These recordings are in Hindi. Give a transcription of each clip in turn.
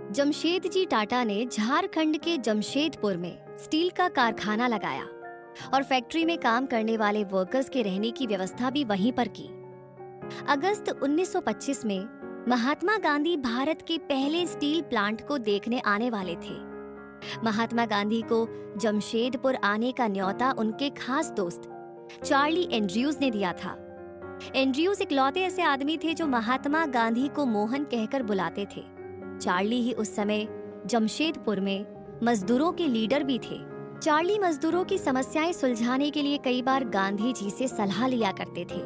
जमशेदजी टाटा ने झारखंड के जमशेदपुर में स्टील का कारखाना लगाया और फैक्ट्री में काम करने वाले वर्कर्स के रहने की व्यवस्था भी वहीं पर की। अगस्त 1925 में महात्मा गांधी भारत के पहले स्टील प्लांट को देखने आने वाले थे। महात्मा गांधी को जमशेदपुर आने का न्योता उनके खास दोस्त चार्ली एंड्रयूज ने दिया था। एंड्रयूज इकलौते ऐसे आदमी थे जो महात्मा गांधी को मोहन कहकर बुलाते थे। चार्ली ही उस समय जमशेदपुर में मजदूरों के लीडर भी थे। चार्ली मजदूरों की समस्याएं सुलझाने के लिए कई बार गांधी जी से सलाह लिया करते थे।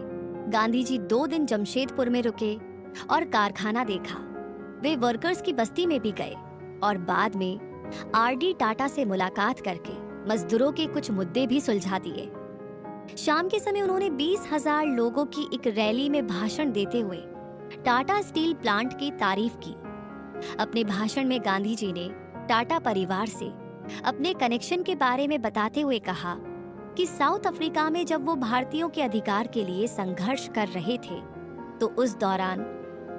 गांधी जी 2 दिन जमशेदपुर में रुके और कारखाना देखा। वे वर्कर्स की बस्ती में भी गए और बाद में आरडी टाटा से मुलाकात करके मजदूरों के कुछ मुद्दे भी सुलझा दिए। शाम के समय उन्होंने 20,000 लोगों की एक रैली में भाषण देते हुए टाटा स्टील प्लांट की तारीफ की। अपने भाषण में गांधी जी ने टाटा परिवार से अपने कनेक्शन के बारे में बताते हुए कहा कि साउथ अफ्रीका में जब वो भारतीयों के अधिकार के लिए संघर्ष कर रहे थे तो उस दौरान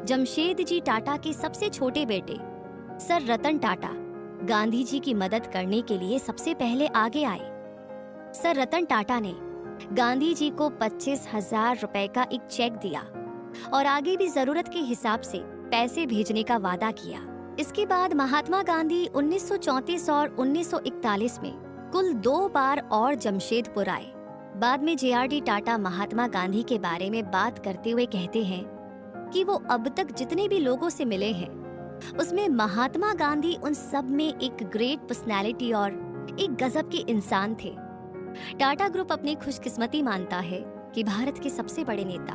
जमशेदजी टाटा के सबसे छोटे बेटे सर रतन टाटा गांधी जी की मदद करने के लिए सबसे पहले आगे आए। सर रतन टाटा ने गांधी जी को 25,000 रुपए का एक चेक दिया और आगे भी जरूरत के हिसाब से पैसे भेजने का वादा किया। इसके बाद महात्मा गांधी 1934 और 1941 में कुल 2 बार और जमशेदपुर आए। बाद में जेआरडी टाटा महात्मा गांधी के बारे में बात करते हुए कहते हैं कि वो अब तक जितने भी लोगों से मिले हैं उसमें महात्मा गांधी उन सब में एक ग्रेट पर्सनैलिटी और एक गजब के इंसान थे। टाटा ग्रुप अपनी खुशकिस्मती मानता है कि भारत के सबसे बड़े नेता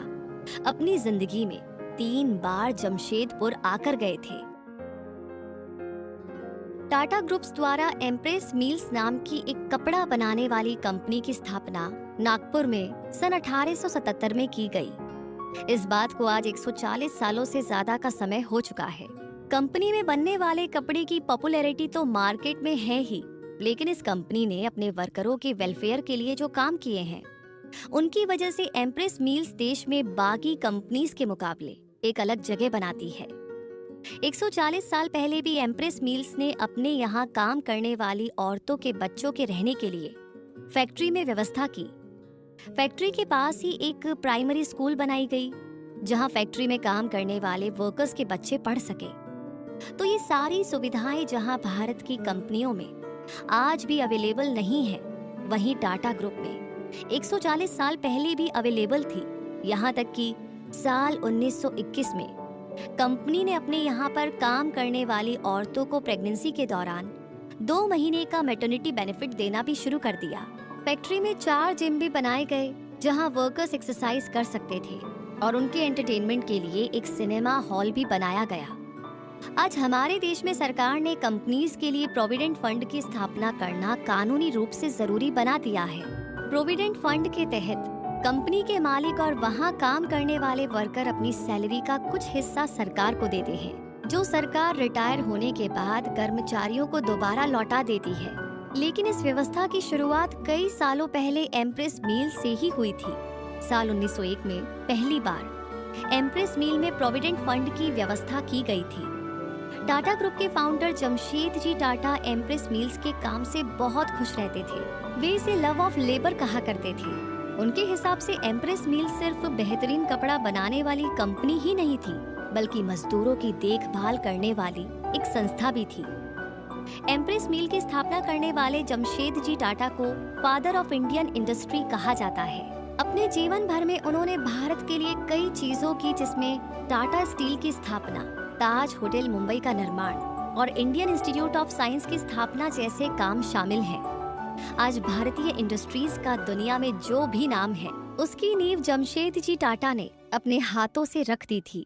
अपनी जिंदगी में 3 बार जमशेदपुर आकर गए थे। टाटा ग्रुप्स द्वारा एम्प्रेस मिल्स नाम की एक कपड़ा बनाने वाली कंपनी की स्थापना नागपुर में सन 1877 में की गई। इस बात को आज 140 सालों से ज्यादा का समय हो चुका है। कंपनी में बनने वाले कपड़े की पॉपुलैरिटी तो मार्केट में है ही, लेकिन इस कंपनी ने अपने वर्करों के वेलफेयर के लिए जो काम किए हैं उनकी वजह से एम्प्रेस मिल्स देश में बाकी कंपनीज के मुकाबले एक अलग जगह बनाती है। 140 साल पहले भी एम्प्रेस मिल्स ने अपने यहाँ काम करने वाली औरतों के बच्चों के रहने के लिए फैक्ट्री में व्यवस्था की। फैक्ट्री के पास ही एक प्राइमरी स्कूल बनाई गई जहाँ फैक्ट्री में काम करने वाले वर्कर्स के बच्चे पढ़ सके। तो ये सारी सुविधाएं जहाँ भारत की कंपनियों में आज भी अवेलेबल नहीं है, वहीं टाटा ग्रुप में 140 साल पहले भी अवेलेबल थी। यहाँ तक कि साल 1921 में कंपनी ने अपने यहाँ पर काम करने वाली औरतों को प्रेगनेंसी के दौरान 2 महीने का मैटरनिटी बेनिफिट देना भी शुरू कर दिया। फैक्ट्री में 4 जिम भी बनाए गए जहाँ वर्कर्स एक्सरसाइज कर सकते थे और उनके एंटरटेनमेंट के लिए एक सिनेमा हॉल भी बनाया गया। आज हमारे देश में सरकार ने कंपनीज के लिए प्रोविडेंट फंड की स्थापना करना कानूनी रूप से जरूरी बना दिया है। प्रोविडेंट फंड के तहत कंपनी के मालिक और वहाँ काम करने वाले वर्कर अपनी सैलरी का कुछ हिस्सा सरकार को देते हैं, जो सरकार रिटायर होने के बाद कर्मचारियों को दोबारा लौटा देती है। लेकिन इस व्यवस्था की शुरुआत कई सालों पहले एम्प्रेस मिल से ही हुई थी। साल 1901 में पहली बार एम्प्रेस मिल में प्रोविडेंट फंड की व्यवस्था की गई थी। टाटा ग्रुप के founder Jamshedji Tata Empress Mills के काम से बहुत खुश रहते थे। वे इसे लव ऑफ लेबर कहा करते थे। उनके हिसाब से एम्प्रेस मिल सिर्फ बेहतरीन कपड़ा बनाने वाली कंपनी ही नहीं थी, बल्कि मजदूरों की देखभाल करने वाली एक संस्था भी थी। एम्प्रेस मिल की स्थापना करने वाले जमशेदजी टाटा को फादर ऑफ इंडियन इंडस्ट्री कहा जाता है। अपने जीवन भर में उन्होंने भारत के लिए कई चीजों की, जिसमें टाटा स्टील की स्थापना, ताज होटल मुंबई का निर्माण और इंडियन इंस्टीट्यूट ऑफ साइंस की स्थापना जैसे काम शामिल हैं। आज भारतीय इंडस्ट्रीज का दुनिया में जो भी नाम है उसकी नींव जमशेदजी टाटा ने अपने हाथों से रख दी थी।